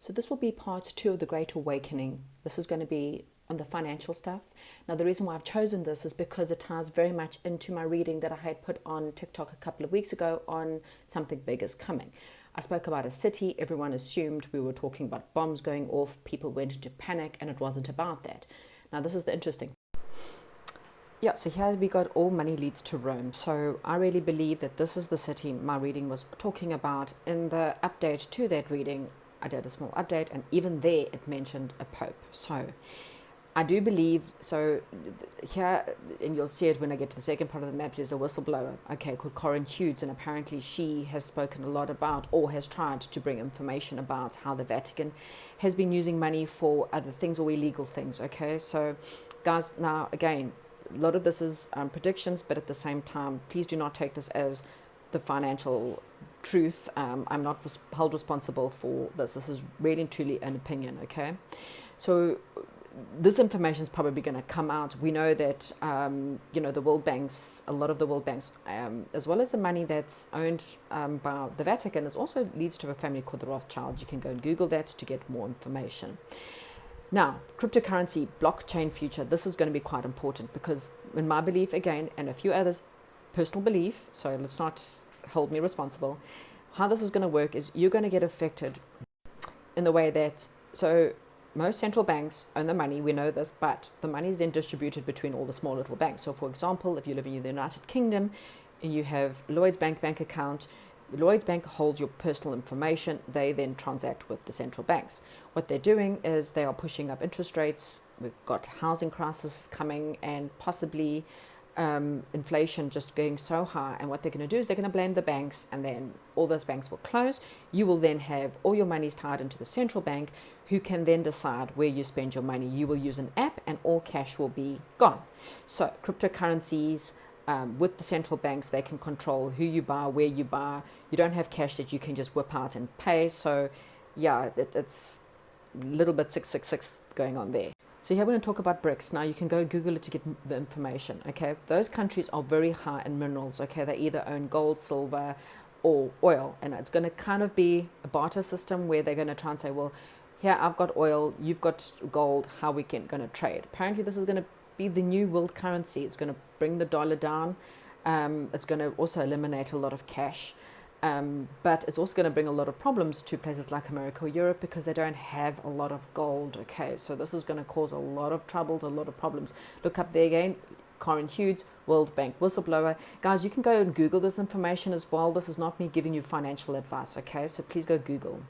So this will be part 2 of the Great Awakening. This is going to be on the financial stuff. Now, the reason why I've chosen this is because it ties very much into my reading that I had put on TikTok a couple of weeks ago on Something Big is Coming. I spoke about a city. Everyone assumed we were talking about bombs going off. People went into panic, and it wasn't about that. Now, this is the interesting. Yeah, so here we got all money leads to Rome. So I really believe that this is the city my reading was talking about. In the update to that reading, I did a small update, and even there it mentioned a pope. So I do believe, so here, and you'll see it when I get to the second part of the map, there's a whistleblower, okay, called Corinne Hughes, and apparently she has spoken a lot about, or has tried to bring information about how the Vatican has been using money for other things or illegal things, okay? So guys, now again, a lot of this is predictions, but at the same time, please do not take this as the financial truth. I'm not held responsible for this. This is really and truly an opinion, okay? So this information is probably going to come out. We know that, the world banks, a lot of the world banks, as well as the money that's owned by the Vatican, is also leads to a family called the Rothschild. You can go and Google that to get more information. Now, cryptocurrency, blockchain future, this is going to be quite important because in my belief, again, and a few others, personal belief, so let's not hold me responsible, how this is going to work is you're going to get affected in the way that, so most central banks own the money, we know this, but the money is then distributed between all the small little banks. So for example, if you live in the United Kingdom and you have Lloyd's bank account, Lloyd's Bank holds your personal information. They then transact with the central banks. What they're doing is they are pushing up interest rates. We've got housing crisis coming and possibly inflation just getting so high. And what they're going to do is they're going to blame the banks, and then all those banks will close. You will then have all your monies tied into the central bank, who can then decide where you spend your money. You will use an app and all cash will be gone. So cryptocurrencies, with the central banks, they can control who you buy, where you buy. You don't have cash that you can just whip out and pay. So yeah, it's a little bit 666 going on there. So here we're going to talk about BRICS. Now you can go Google it to get the information, okay? Those countries are very high in minerals, okay? They either own gold, silver, or oil. And it's going to kind of be a barter system where they're going to try and say, well, here I've got oil, you've got gold, how we can going to trade. Apparently this is going to be the new world currency. It's going to bring the dollar down. It's going to also eliminate a lot of cash. But it's also going to bring a lot of problems to places like America or Europe because they don't have a lot of gold, okay? So this is going to cause a lot of trouble, a lot of problems. Look up there again, Corinne Hughes, World Bank whistleblower. Guys, you can go and Google this information as well. This is not me giving you financial advice, okay? So please go Google.